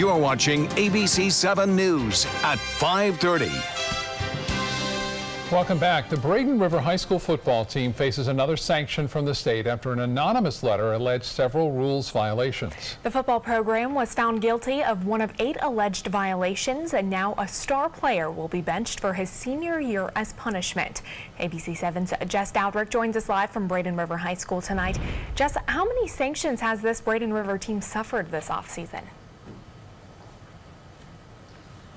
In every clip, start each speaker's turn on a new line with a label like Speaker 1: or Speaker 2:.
Speaker 1: You're watching ABC 7 News at 5:30.
Speaker 2: Welcome back. The Braden River High School football team faces another sanction from the state after an anonymous letter alleged several rules violations.
Speaker 3: The football program was found guilty of one of 8 alleged violations, and now a star player will be benched for his senior year as punishment. ABC 7's Jess Dowdrick joins us live from Braden River High School tonight. Jess, how many sanctions has this Braden River team suffered this offseason?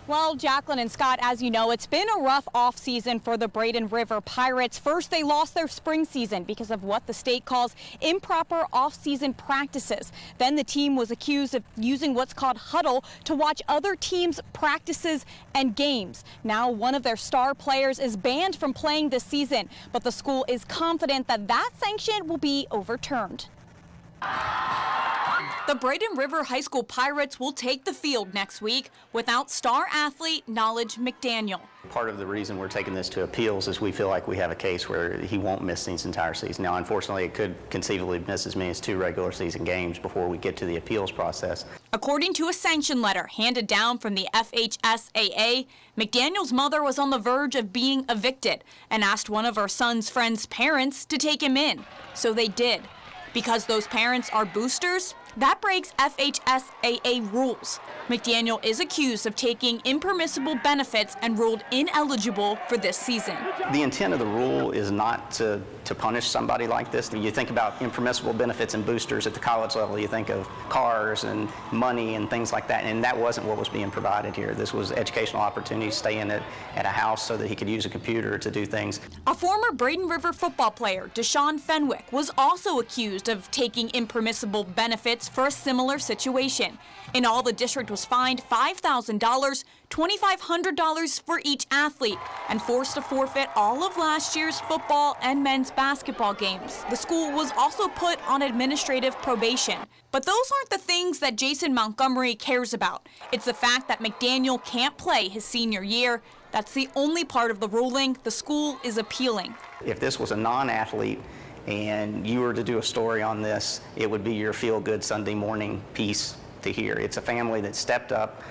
Speaker 4: Well, Jacqueline and Scott, as you know, it's been a rough offseason for the Braden River Pirates. First, they lost their spring season because of what the state calls improper offseason practices. Then the team was accused of using what's called huddle to watch other teams' practices and games. Now, one of their star players is banned from playing this season, but the school is confident that that sanction will be overturned. The Braden River High School Pirates will take the field next week without star athlete Knowledge McDaniel.
Speaker 5: Part of the reason we're taking this to appeals is we feel like we have a case where he won't miss this entire season. Now, unfortunately, it could conceivably miss as many as 2 regular season games before we get to the appeals process.
Speaker 4: According to a sanction letter handed down from the FHSAA, McDaniel's mother was on the verge of being evicted and asked one of her son's friend's parents to take him in. So they did. Because those parents are boosters, that breaks FHSAA rules. McDaniel is accused of taking impermissible benefits and ruled ineligible for this season.
Speaker 5: The intent of the rule is not to punish somebody like this. You think about impermissible benefits and boosters at the college level, you think of cars and money and things like that, and that wasn't what was being provided here. This was educational opportunities, staying at a house so that he could use a computer to do things.
Speaker 4: A former Braden River football player, Deshaun Fenwick, was also accused of taking impermissible benefits for a similar situation. In all, the district was fined $5,000, $2,500 for each athlete, and forced to forfeit all of last year's football and men's basketball games. The school was also put on administrative probation. But those aren't the things that Jason Montgomery cares about. It's the fact that McDaniel can't play his senior year. That's the only part of the ruling the school is appealing.
Speaker 5: If this was a non-athlete and you were to do a story on this, it would be your feel-good Sunday morning piece to hear. It's a family that stepped up,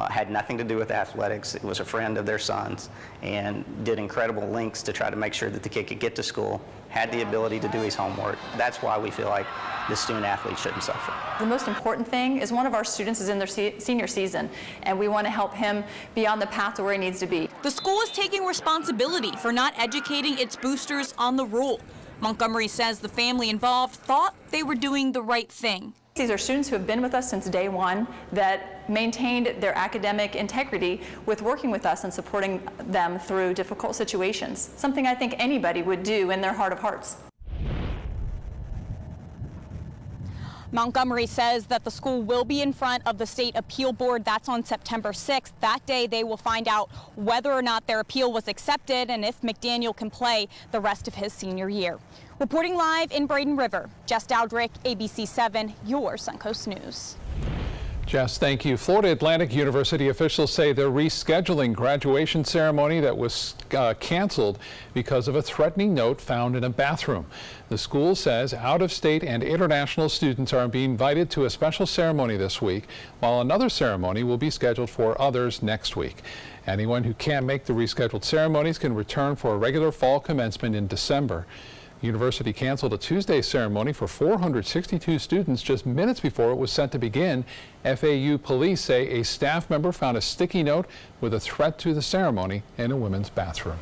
Speaker 5: had nothing to do with athletics. It was a friend of their son's and did incredible lengths to try to make sure that the kid could get to school, had the ability to do his homework. That's why we feel like the student athlete shouldn't suffer.
Speaker 6: The most important thing is one of our students is in their senior season, and we want to help him be on the path to where he needs to be.
Speaker 4: The school is taking responsibility for not educating its boosters on the rule. Montgomery says the family involved thought they were doing the right thing.
Speaker 6: These are students who have been with us since day one that maintained their academic integrity with working with us and supporting them through difficult situations, something I think anybody would do in their heart of hearts.
Speaker 4: Montgomery says that the school will be in front of the state appeal board. That's on September 6th. That day, they will find out whether or not their appeal was accepted and if McDaniel can play the rest of his senior year. Reporting live in Braden River, Jess Dowdrick, ABC 7, your Suncoast News.
Speaker 2: Jess, thank you. Florida Atlantic University officials say they're rescheduling graduation ceremony that was canceled because of a threatening note found in a bathroom. The school says out-of-state and international students are being invited to a special ceremony this week, while another ceremony will be scheduled for others next week. Anyone who can't make the rescheduled ceremonies can return for a regular fall commencement in December. The university canceled a Tuesday ceremony for 462 students just minutes before it was set to begin. FAU police say a staff member found a sticky note with a threat to the ceremony in a women's bathroom.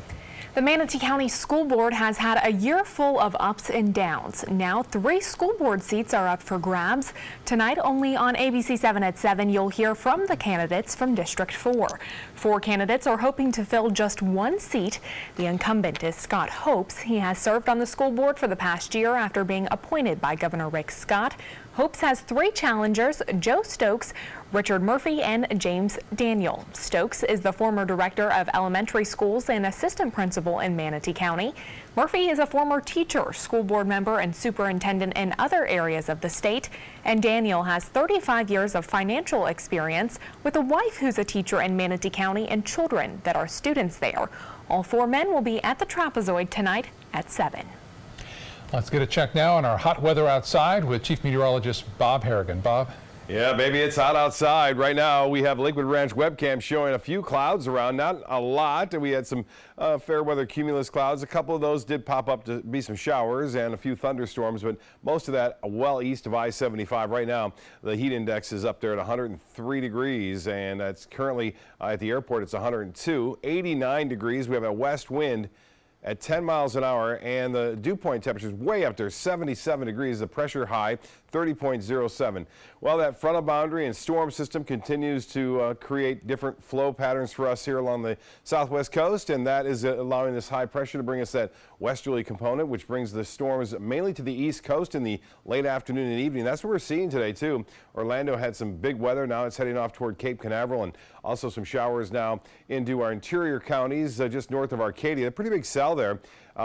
Speaker 3: The Manatee County School Board has had a year full of ups and downs. Now 3 school board seats are up for grabs. Tonight, only on ABC 7 at 7, you'll hear from the candidates from District 4. 4 candidates are hoping to fill just 1 seat. The incumbent is Scott Hopes. He has served on the school board for the past year after being appointed by Governor Rick Scott. Hopes has 3 challengers: Joe Stokes, Richard Murphy, and James Daniel. Stokes is the former director of elementary schools and assistant principal in Manatee County. Murphy is a former teacher, school board member, and superintendent in other areas of the state. And Daniel has 35 years of financial experience with a wife who's a teacher in Manatee County and children that are students there. All 4 men will be at the Trapezoid tonight at 7.
Speaker 2: Let's get a check now on our hot weather outside with Chief Meteorologist Bob Harrigan. Bob?
Speaker 7: Yeah, baby, it's hot outside. Right now, we have Lakewood Ranch webcam showing a few clouds around, not a lot. We had some fair weather cumulus clouds. A couple of those did pop up to be some showers and a few thunderstorms, but most of that well east of I-75. Right now, the heat index is up there at 103 degrees, and it's currently at the airport, it's 102. 89 degrees. We have a west wind at 10 miles an hour, and the dew point temperature is way up there, 77 degrees, the pressure high, 30.07. Well, that frontal boundary and storm system continues to create different flow patterns for us here along the southwest coast, and that is allowing this high pressure to bring us that westerly component, which brings the storms mainly to the east coast in the late afternoon and evening. That's what we're seeing today, too. Orlando had some big weather. Now it's heading off toward Cape Canaveral, and also some showers now into our interior counties just north of Arcadia. A pretty big cell there.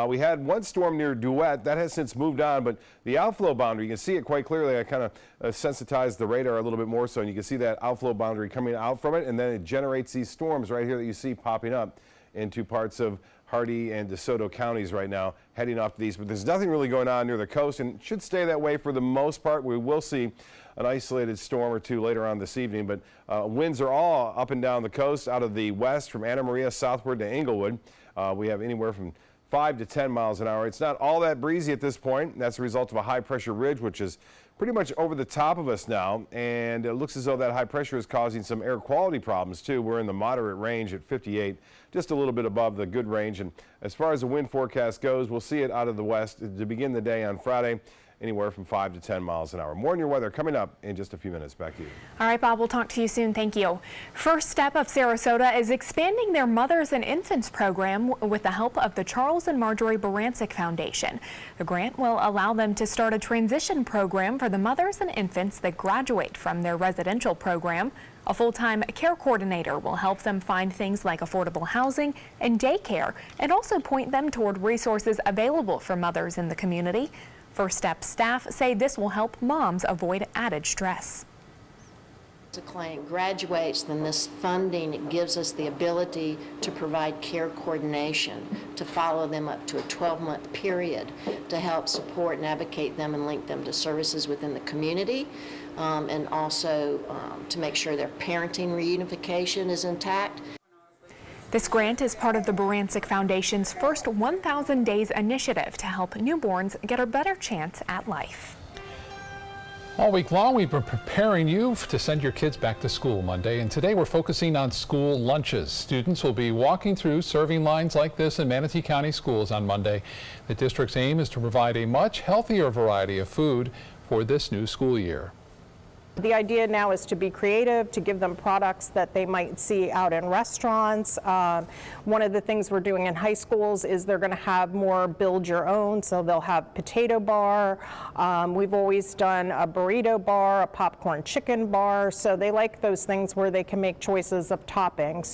Speaker 7: We had one storm near Duet. That has since moved on, but the outflow boundary, you can see it quite clearly. I kind of sensitized the radar a little bit more so, and you can see that outflow boundary coming out from it, and then it generates these storms right here that you see popping up into parts of Hardee and DeSoto counties right now, heading off to these. But there's nothing really going on near the coast, and it should stay that way for the most part. We will see an isolated storm or two later on this evening, but winds are all up and down the coast out of the west from Anna Maria southward to Englewood. We have anywhere from 5 to 10 miles an hour. It's not all that breezy at this point. That's a result of a high pressure ridge, which is pretty much over the top of us now, and it looks as though that high pressure is causing some air quality problems too. We're in the moderate range at 58, just a little bit above the good range. And as far as the wind forecast goes, we'll see it out of the west to begin the day on Friday, anywhere from 5 to 10 miles an hour. More on your weather coming up in just a few minutes. Back to you.
Speaker 3: All right, Bob, we'll talk to you soon. Thank you. First Step of Sarasota is expanding their Mothers and Infants program with the help of the Charles and Marjorie Barancik Foundation. The grant will allow them to start a transition program for the mothers and infants that graduate from their residential program. A full-time care coordinator will help them find things like affordable housing and daycare, and also point them toward resources available for mothers in the community. First Step staff say this will help moms avoid added stress.
Speaker 8: If a client graduates, then this funding gives us the ability to provide care coordination, to follow them up to a 12-month period, to help support and advocate them and link them to services within the community, and also to make sure their parenting reunification is intact.
Speaker 3: This grant is part of the Barancik Foundation's first 1,000 Days initiative to help newborns get a better chance at life.
Speaker 2: All week long, we've been preparing you to send your kids back to school Monday, and today we're focusing on school lunches. Students will be walking through serving lines like this in Manatee County schools on Monday. The district's aim is to provide a much healthier variety of food for this new school year.
Speaker 9: The idea now is to be creative, to give them products that they might see out in restaurants. One of the things we're doing in high schools is they're going to have more build your own, so they'll have potato bar. We've always done a burrito bar, a popcorn chicken bar, so they like those things where they can make choices of toppings.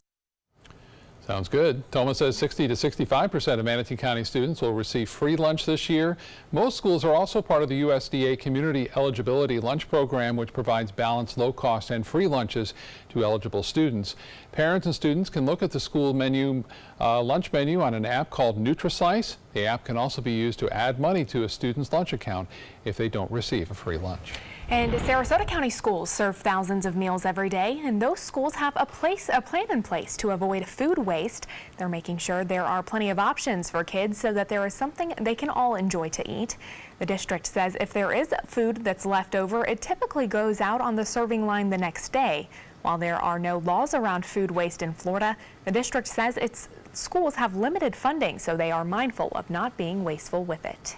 Speaker 2: Sounds good. Toma says 60 to 65% of Manatee County students will receive free lunch this year. Most schools are also part of the USDA Community Eligibility Lunch Program, which provides balanced, low-cost, and free lunches to eligible students. Parents and students can look at the school menu, lunch menu on an app called NutriSlice. The app can also be used to add money to a student's lunch account if they don't receive a free lunch.
Speaker 3: And Sarasota County schools serve thousands of meals every day, and those schools have a plan in place to avoid food waste. They're making sure there are plenty of options for kids so that there is something they can all enjoy to eat. The district says if there is food that's left over, it typically goes out on the serving line the next day. While there are no laws around food waste in Florida, the district says its schools have limited funding, so they are mindful of not being wasteful with it.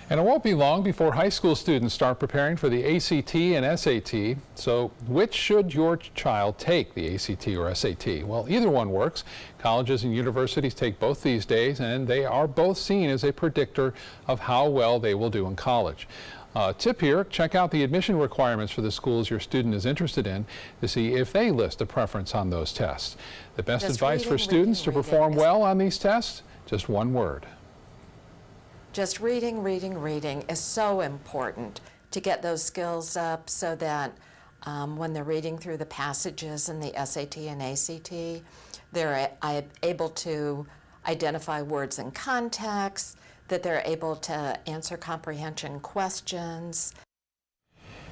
Speaker 2: And it won't be long before high school students start preparing for the ACT and SAT. So which should your child take, the ACT or SAT? Well, either one works. Colleges and universities take both these days, and they are both seen as a predictor of how well they will do in college. Tip here, check out the admission requirements for the schools your student is interested in to see if they list a preference on those tests. The best advice for students to perform well on these tests, just one word.
Speaker 10: Just reading, reading, reading is so important to get those skills up so that when they're reading through the passages in the SAT and ACT, they're able to identify words in context, that they're able to answer comprehension questions.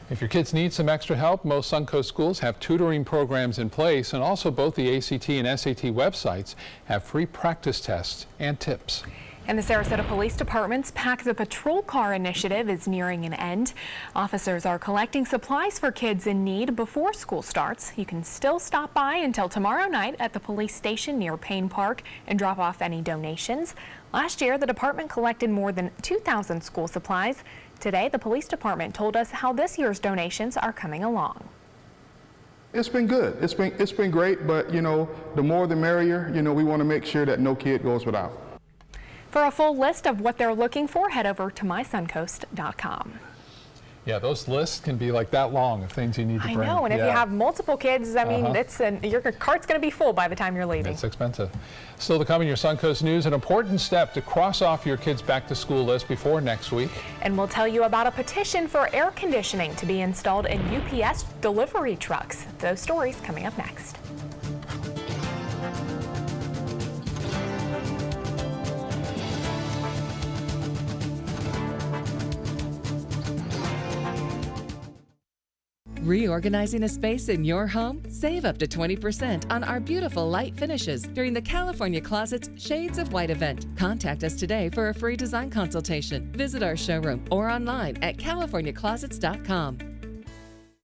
Speaker 2: If your kids need some extra help, most Suncoast schools have tutoring programs in place, and also both the ACT and SAT websites have free practice tests and tips.
Speaker 3: And the Sarasota Police Department's Pack the Patrol Car initiative is nearing an end. Officers are collecting supplies for kids in need before school starts. You can still stop by until tomorrow night at the police station near Payne Park and drop off any donations. Last year, the department collected more than 2,000 school supplies. Today, the police department told us how this year's donations are coming along.
Speaker 11: It's been good. It's been great, but the more the merrier. We want to make sure that no kid goes without.
Speaker 3: For a full list of what they're looking for, head over to mysuncoast.com.
Speaker 2: Yeah, those lists can be like that long of things you need to bring.
Speaker 3: I know, and if you have multiple kids, I mean, your cart's going to be full by the time you're leaving.
Speaker 2: It's expensive. Still to come in your Suncoast News, an important step to cross off your kids' back-to-school list before next week.
Speaker 3: And we'll tell you about a petition for air conditioning to be installed in UPS delivery trucks. Those stories coming up next.
Speaker 12: Reorganizing a space in your home? Save up to 20% on our beautiful light finishes during the California Closet's Shades of White event. Contact us today for a free design consultation. Visit our showroom or online at californiaclosets.com.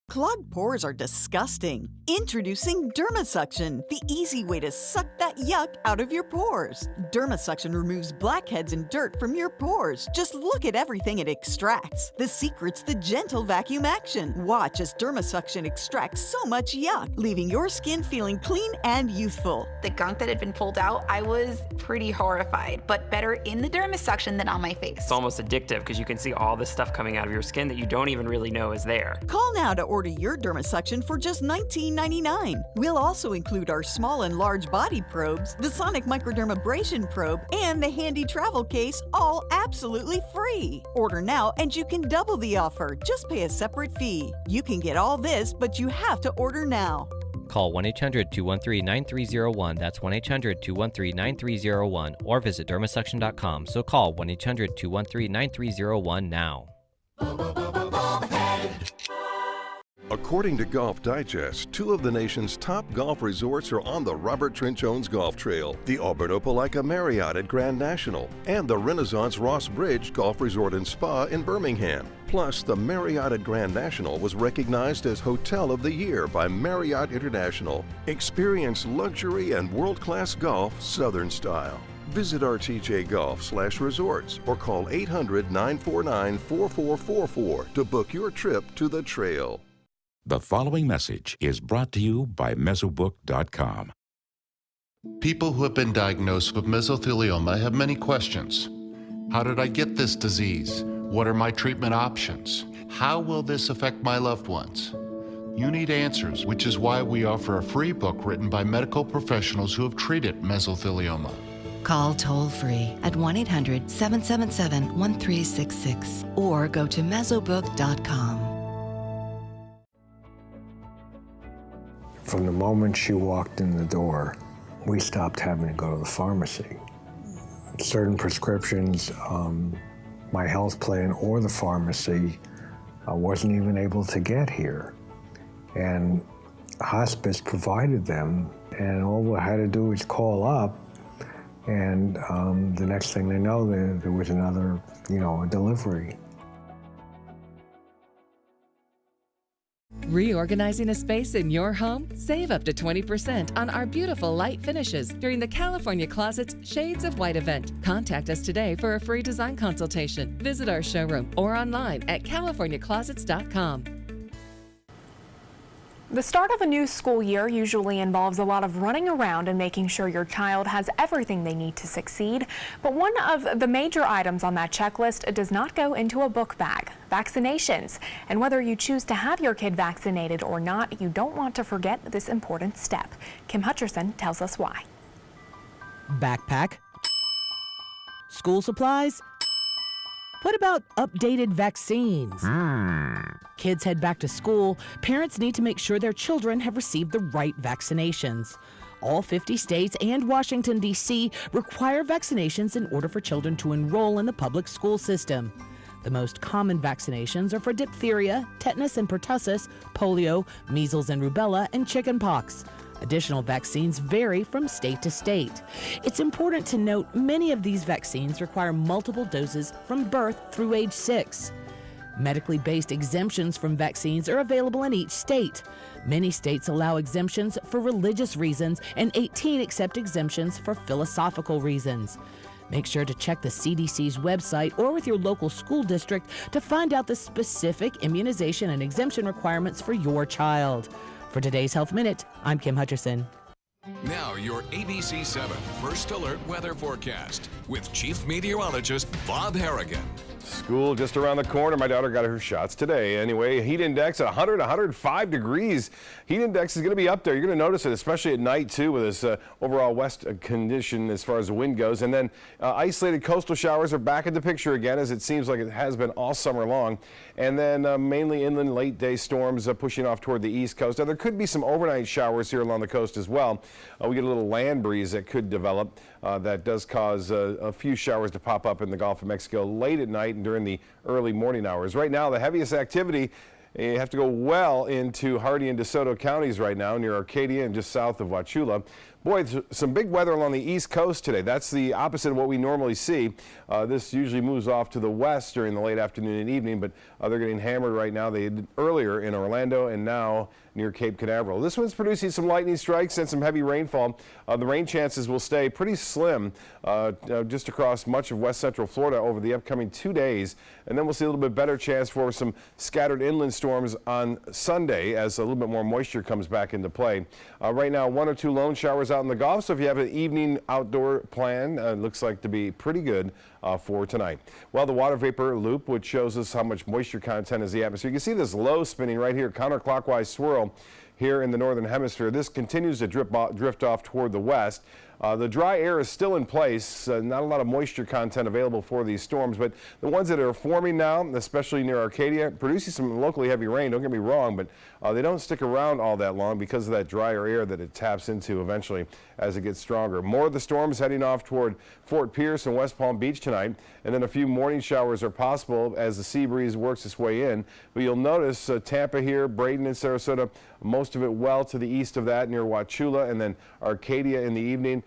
Speaker 13: Clogged pores are disgusting. Introducing DermaSuction, the easy way to suck that yuck out of your pores. DermaSuction removes blackheads and dirt from your pores. Just look at everything it extracts. The secret's the gentle vacuum action. Watch as DermaSuction extracts so much yuck, leaving your skin feeling clean and youthful.
Speaker 14: The gunk that had been pulled out, I was pretty horrified, but better in the DermaSuction than on my face.
Speaker 15: It's almost addictive because you can see all this stuff coming out of your skin that you don't even really know is there.
Speaker 13: Call now to order your DermaSuction for just $19.99. We'll also include our small and large body probes, the Sonic Microdermabrasion probe, and the handy travel case, all absolutely free. Order now and you can double the offer. Just pay a separate fee. You can get all this, but you have to order now.
Speaker 16: Call 1-800-213-9301. That's 1-800-213-9301. Or visit dermasuction.com. So call 1-800-213-9301 now.
Speaker 17: According to Golf Digest, 2 of the nation's top golf resorts are on the Robert Trent Jones Golf Trail, the Auburn Opelika Marriott at Grand National, and the Renaissance Ross Bridge Golf Resort and Spa in Birmingham. Plus, the Marriott at Grand National was recognized as Hotel of the Year by Marriott International. Experience luxury and world-class golf Southern style. Visit rtjgolf/resorts or call 800-949-4444 to book your trip to the trail.
Speaker 18: The following message is brought to you by Mesobook.com.
Speaker 19: People who have been diagnosed with mesothelioma have many questions. How did I get this disease? What are my treatment options? How will this affect my loved ones? You need answers, which is why we offer a free book written by medical professionals who have treated mesothelioma.
Speaker 20: Call toll-free at 1-800-777-1366 or go to Mesobook.com.
Speaker 21: From the moment she walked in the door, we stopped having to go to the pharmacy. Certain prescriptions, my health plan or the pharmacy wasn't even able to get here. And hospice provided them, and all we had to do was call up, and the next thing they know, there was another, a delivery.
Speaker 12: Reorganizing a space in your home? Save up to 20% on our beautiful light finishes during the California Closet's Shades of White event. Contact us today for a free design consultation. Visit our showroom or online at californiaclosets.com.
Speaker 3: The start of a new school year usually involves a lot of running around and making sure your child has everything they need to succeed. But one of the major items on that checklist does not go into a book bag: vaccinations. And whether you choose to have your kid vaccinated or not, you don't want to forget this important step. Kim Hutcherson tells us why.
Speaker 22: Backpack? School supplies? What about updated vaccines? Kids head back to school. Parents need to make sure their children have received the right vaccinations. All 50 states and Washington, D.C. require vaccinations in order for children to enroll in the public school system. The most common vaccinations are for diphtheria, tetanus and pertussis, polio, measles and rubella, and chickenpox. Additional vaccines vary from state to state. It's important to note many of these vaccines require multiple doses from birth through age 6. Medically based exemptions from vaccines are available in each state. Many states allow exemptions for religious reasons, and 18 accept exemptions for philosophical reasons. Make sure to check the CDC's website or with your local school district to find out the specific immunization and exemption requirements for your child. For today's Health Minute, I'm Kim Hutcherson.
Speaker 1: Now your ABC 7 First Alert weather forecast with Chief Meteorologist Bob Harrigan.
Speaker 7: School just around the corner. My daughter got her shots today. Anyway, heat index at 100, 105 degrees. Heat index is going to be up there. You're going to notice it, especially at night, too, with this overall west condition as far as the wind goes. And then isolated coastal showers are back in the picture again, as it seems like it has been all summer long. And then mainly inland late-day storms pushing off toward the east coast. Now, there could be some overnight showers here along the coast as well. We get a little land breeze that could develop. That does cause a few showers to pop up in the Gulf of Mexico late at night and during the early morning hours. Right now, the heaviest activity, you have to go well into Hardee and DeSoto counties right now, near Arcadia and just south of Wauchula. Boy, some big weather along the east coast today. That's the opposite of what we normally see. This usually moves off to the west during the late afternoon and evening, but they're getting hammered right now. They did earlier in Orlando and now near Cape Canaveral. This one's producing some lightning strikes and some heavy rainfall. The rain chances will stay pretty slim just across much of west central Florida over the upcoming 2 days. And then we'll see a little bit better chance for some scattered inland storms on Sunday as a little bit more moisture comes back into play. Right now, 1 or 2 lone showers out in the Gulf, so if you have an evening outdoor plan, looks like to be pretty good for tonight. Well, the water vapor loop, which shows us how much moisture content is in the atmosphere. You can see this low spinning right here, counterclockwise swirl here in the northern hemisphere. This continues to drift off toward the west. The dry air is still in place, not a lot of moisture content available for these storms, but the ones that are forming now, especially near Arcadia, producing some locally heavy rain, don't get me wrong, but they don't stick around all that long because of that drier air that it taps into eventually as it gets stronger. More of the storms heading off toward Fort Pierce and West Palm Beach tonight, and then a few morning showers are possible as the sea breeze works its way in. But you'll notice Tampa here, Braden and Sarasota, most of it well to the east of that near Wauchula, and then Arcadia in the evening.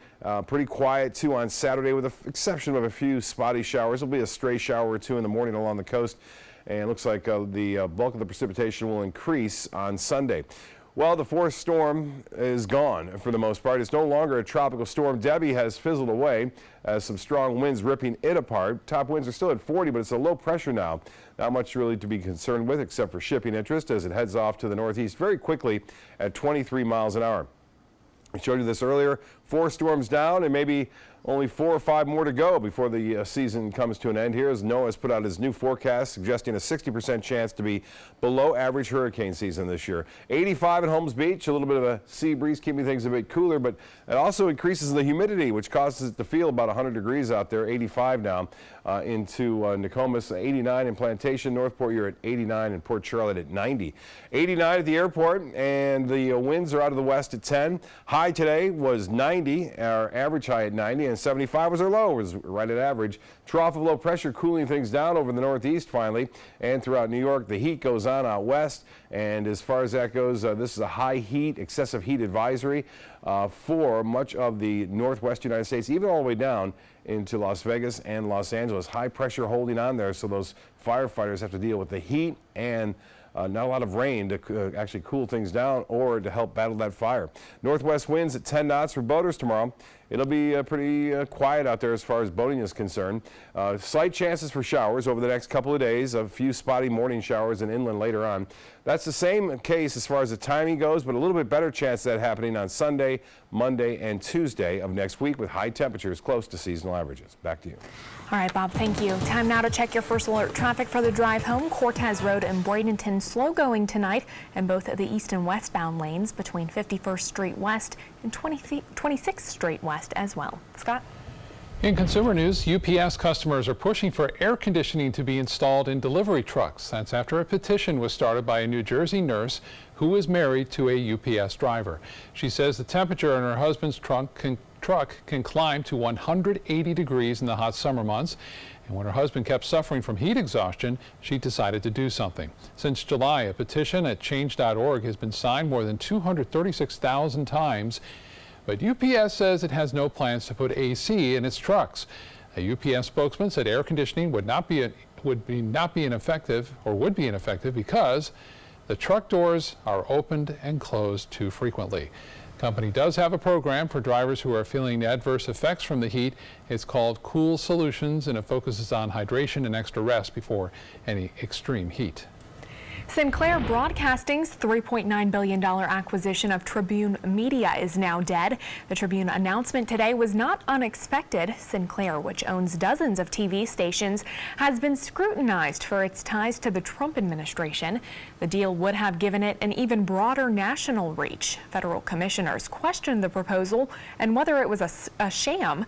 Speaker 7: Pretty quiet too on Saturday with the exception of a few spotty showers. There'll be a stray shower or two in the morning along the coast, and it looks like the bulk of the precipitation will increase on Sunday. Well, the fourth storm is gone for the most part. It's no longer a tropical storm. Debbie has fizzled away as some strong winds ripping it apart. Top winds are still at 40, but it's a low pressure now. Not much really to be concerned with except for shipping interest as it heads off to the northeast very quickly at 23 miles an hour. I showed you this earlier, 4 storms down and maybe only 4 or 5 more to go before the season comes to an end here, as NOAA has put out his new forecast suggesting a 60% chance to be below average hurricane season this year. 85 at Holmes Beach, a little bit of a sea breeze keeping things a bit cooler, but it also increases the humidity, which causes it to feel about 100 degrees out there. 85 now into Nokomis, 89 in Plantation, Northport you're at 89, and Port Charlotte at 90. 89 at the airport, and the winds are out of the west at 10. High today was 90, our average high at 90, and 75 was our low, was right at average. Trough of low pressure cooling things down over the northeast finally, and throughout New York. The heat goes on out west, and as far as that goes, this is a high heat, excessive heat advisory for much of the northwest United States, even all the way down into Las Vegas and Los Angeles. High pressure holding on there, so those firefighters have to deal with the heat and not a lot of rain to actually cool things down or to help battle that fire. Northwest winds at 10 knots for boaters tomorrow. It'll be pretty quiet out there as far as boating is concerned. Slight chances for showers over the next couple of days, a few spotty morning showers and inland later on. That's the same case as far as the timing goes, but a little bit better chance of that happening on Sunday, Monday, and Tuesday of next week with high temperatures close to seasonal averages. Back to you.
Speaker 3: All right, Bob, thank you. Time now to check your first alert traffic for the drive home. Cortez Road and Bradenton slow going tonight in both the east and westbound lanes between 51st Street West and 26th Street West as well. Scott?
Speaker 2: In consumer news, UPS customers are pushing for air conditioning to be installed in delivery trucks. That's after a petition was started by a New Jersey nurse who is married to a UPS driver. She says the temperature in her husband's truck can climb to 180 degrees in the hot summer months. And when her husband kept suffering from heat exhaustion, she decided to do something. Since July, a petition at change.org has been signed more than 236,000 times. But UPS says it has no plans to put AC in its trucks. A UPS spokesman said air conditioning would be ineffective because the truck doors are opened and closed too frequently. The company does have a program for drivers who are feeling adverse effects from the heat. It's called Cool Solutions, and it focuses on hydration and extra rest before any extreme heat.
Speaker 3: Sinclair Broadcasting's $3.9 billion acquisition of Tribune Media is now dead. The Tribune announcement today was not unexpected. Sinclair, which owns dozens of TV stations, has been scrutinized for its ties to the Trump administration. The deal would have given it an even broader national reach. Federal commissioners questioned the proposal and whether it was a sham.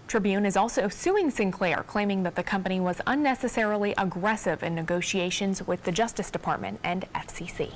Speaker 3: Tribune is also suing Sinclair, claiming that the company was unnecessarily aggressive in negotiations with the Justice Department and FCC.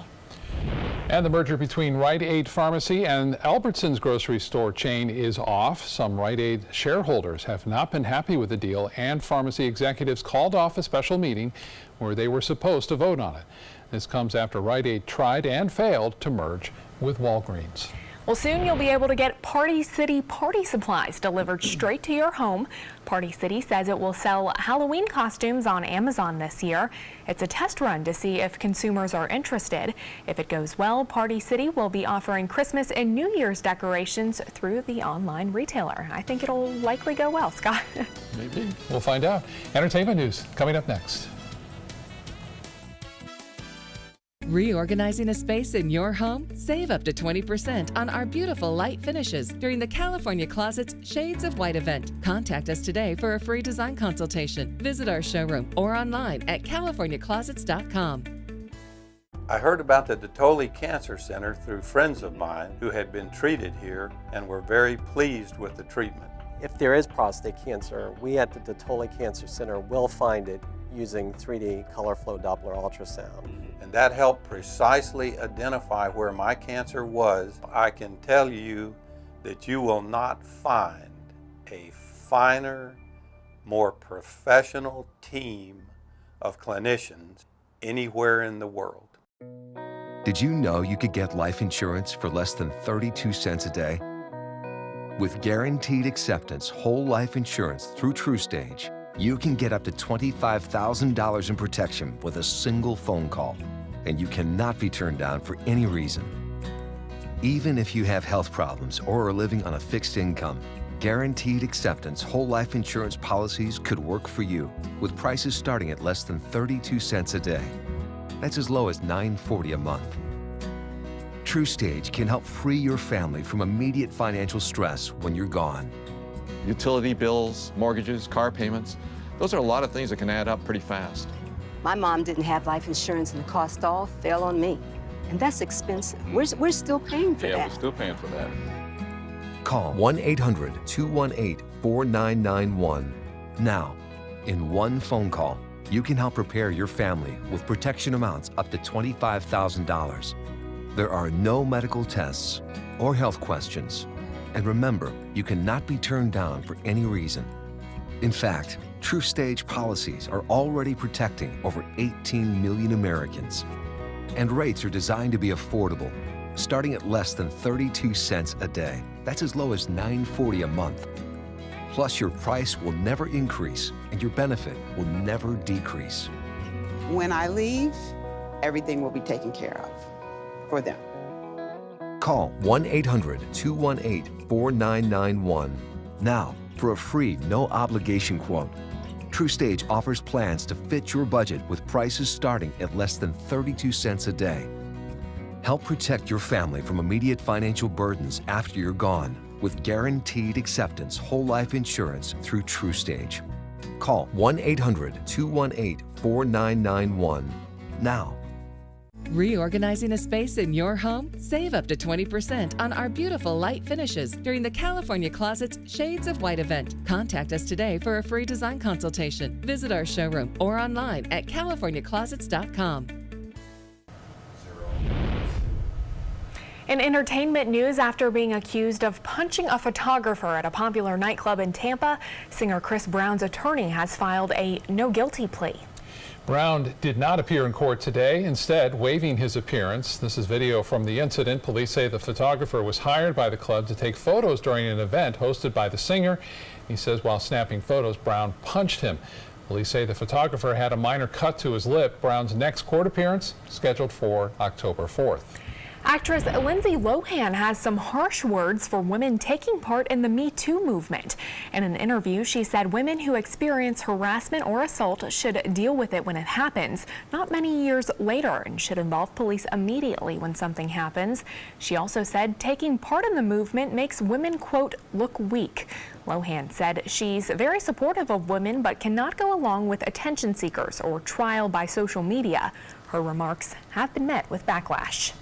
Speaker 2: And the merger between Rite Aid Pharmacy and Albertsons grocery store chain is off. Some Rite Aid shareholders have not been happy with the deal, and pharmacy executives called off a special meeting where they were supposed to vote on it. This comes after Rite Aid tried and failed to merge with Walgreens.
Speaker 3: Well, soon you'll be able to get Party City party supplies delivered straight to your home. Party City says it will sell Halloween costumes on Amazon this year. It's a test run to see if consumers are interested. If it goes well, Party City will be offering Christmas and New Year's decorations through the online retailer. I think it'll likely go well, Scott.
Speaker 2: Maybe. We'll find out. Entertainment news coming up next.
Speaker 12: Reorganizing a space in your home? Save up to 20% on our beautiful light finishes during the California Closet's Shades of White event. Contact us today for a free design consultation. Visit our showroom or online at californiaclosets.com.
Speaker 5: I heard about the Dotoli Cancer Center through friends of mine who had been treated here and were very pleased with the treatment.
Speaker 6: If there is prostate cancer, we at the Dotoli Cancer Center will find it using 3D color flow Doppler ultrasound.
Speaker 5: And that helped precisely identify where my cancer was. I can tell you that you will not find a finer, more professional team of clinicians anywhere in the world.
Speaker 23: Did you know you could get life insurance for less than 32 cents a day? With guaranteed acceptance whole life insurance through TruStage, you can get up to $25,000 in protection with a single phone call, and you cannot be turned down for any reason. Even if you have health problems or are living on a fixed income, guaranteed acceptance whole life insurance policies could work for you with prices starting at less than 32 cents a day. That's as low as $9.40 a month. TruStage can help free your family from immediate financial stress when you're gone.
Speaker 24: Utility bills, mortgages, car payments, those are a lot of things that can add up pretty fast.
Speaker 25: My mom didn't have life insurance and the cost all fell on me. And that's expensive. We're still paying for that.
Speaker 24: Yeah, we're still paying for that.
Speaker 23: Call 1-800-218-4991. Now, in one phone call, you can help prepare your family with protection amounts up to $25,000. There are no medical tests or health questions. And remember, you cannot be turned down for any reason. In fact, TruStage policies are already protecting over 18 million Americans. And rates are designed to be affordable, starting at less than 32 cents a day. That's as low as $9.40 a month. Plus, your price will never increase and your benefit will never decrease.
Speaker 26: When I leave, everything will be taken care of for them.
Speaker 23: Call 1-800-218-4991 now for a free, no-obligation quote. TruStage offers plans to fit your budget with prices starting at less than 32 cents a day. Help protect your family from immediate financial burdens after you're gone with guaranteed acceptance whole life insurance through TruStage. Call 1-800-218-4991 now.
Speaker 12: Reorganizing a space in your home? Save up to 20% on our beautiful light finishes during the California Closet's Shades of White event. Contact us today for a free design consultation. Visit our showroom or online at californiaclosets.com.
Speaker 3: In entertainment news, after being accused of punching a photographer at a popular nightclub in Tampa, singer Chris Brown's attorney has filed a no guilty plea.
Speaker 2: Brown did not appear in court today, instead waiving his appearance. This is video from the incident. Police say the photographer was hired by the club to take photos during an event hosted by the singer. He says while snapping photos, Brown punched him. Police say the photographer had a minor cut to his lip. Brown's next court appearance scheduled for October 4th.
Speaker 3: Actress Lindsay Lohan has some harsh words for women taking part in the Me Too movement. In an interview, she said women who experience harassment or assault should deal with it when it happens, not many years later, and should involve police immediately when something happens. She also said taking part in the movement makes women, quote, look weak. Lohan said she's very supportive of women but cannot go along with attention seekers or trial by social media. Her remarks have been met with backlash.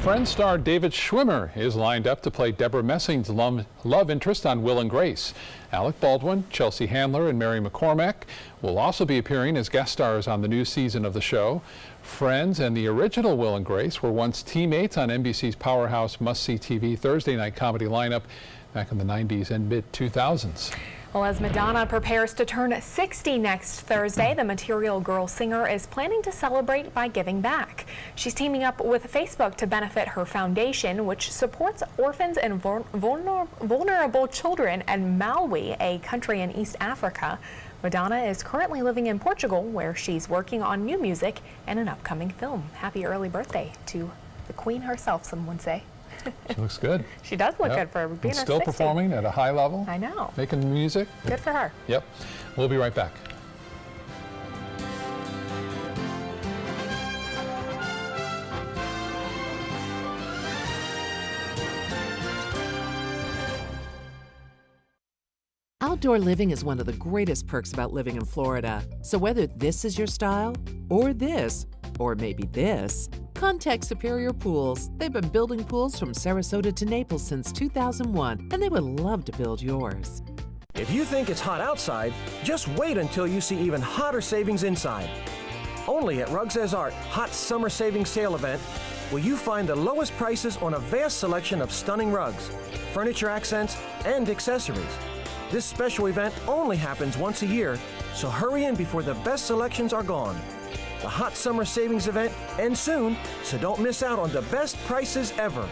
Speaker 2: Friends star David Schwimmer is lined up to play Deborah Messing's love interest on Will and Grace. Alec Baldwin, Chelsea Handler, and Mary McCormack will also be appearing as guest stars on the new season of the show. Friends and the original Will and Grace were once teammates on NBC's powerhouse must-see TV Thursday night comedy lineup back in the 90s and mid-2000s.
Speaker 3: Well, as Madonna prepares to turn 60 next Thursday, the Material Girl singer is planning to celebrate by giving back. She's teaming up with Facebook to benefit her foundation, which supports orphans and vulnerable children in Malawi, a country in East Africa. Madonna is currently living in Portugal, where she's working on new music and an upcoming film. Happy early birthday to the Queen herself, some would say.
Speaker 2: She looks good.
Speaker 3: She does look good for being
Speaker 2: still
Speaker 3: 60.
Speaker 2: Performing at a high level.
Speaker 3: I know.
Speaker 2: Making music.
Speaker 3: Good for her.
Speaker 2: Yep. We'll be right back.
Speaker 22: Outdoor living is one of the greatest perks about living in Florida. So whether this is your style, or this, or maybe this, contact Superior Pools. They've been building pools from Sarasota to Naples since 2001, and they would love to build yours.
Speaker 4: If you think it's hot outside, just wait until you see even hotter savings inside. Only at Rugs As Art Hot Summer Savings Sale event will you find the lowest prices on a vast selection of stunning rugs, furniture accents, and accessories. This special event only happens once a year, so hurry in before the best selections are gone. The Hot Summer Savings event ends soon, so don't miss out on the best prices ever.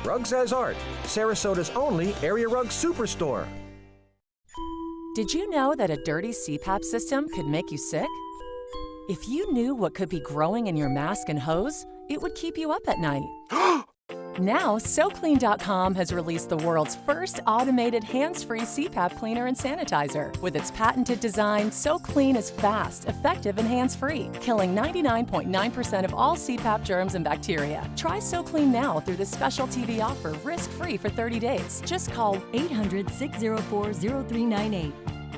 Speaker 4: Rugs As Art, Sarasota's only area rug superstore.
Speaker 8: Did you know that a dirty CPAP system could make you sick? If you knew what could be growing in your mask and hose, it would keep you up at night. Now, SoClean.com has released the world's first automated hands-free CPAP cleaner and sanitizer. With its patented design, SoClean is fast, effective, and hands-free, killing 99.9% of all CPAP germs and bacteria. Try SoClean now through this special TV offer, risk-free for 30 days. Just call 800-604-0398.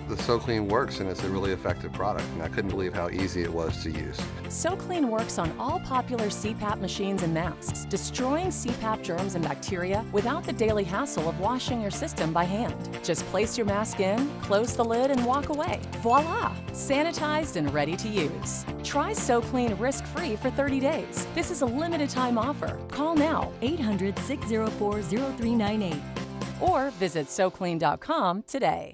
Speaker 9: The SoClean works, and it's a really effective product, and I couldn't believe how easy it was to use.
Speaker 8: SoClean works on all popular CPAP machines and masks, destroying CPAP germs and bacteria without the daily hassle of washing your system by hand. Just place your mask in, close the lid, and walk away. Voila! Sanitized and ready to use. Try SoClean risk-free for 30 days. This is a limited-time offer. Call now, 800-604-0398, or visit SoClean.com today.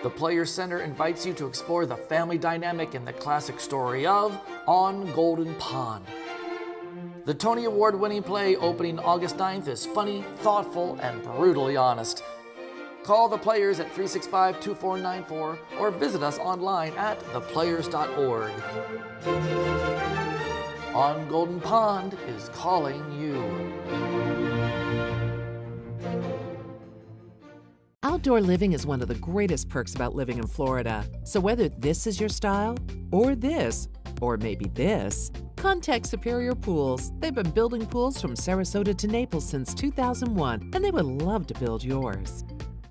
Speaker 10: The Players Center invites you to explore the family dynamic in the classic story of On Golden Pond. The Tony Award-winning play opening August 9th is funny, thoughtful, and brutally honest. Call the Players at 365-2494 or visit us online at theplayers.org. On Golden Pond is calling you.
Speaker 22: Outdoor living is one of the greatest perks about living in Florida. So whether this is your style, or this, or maybe this, contact Superior Pools. They've been building pools from Sarasota to Naples since 2001, and they would love to build yours.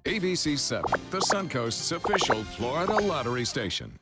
Speaker 1: ABC 7, the Suncoast's official Florida lottery station.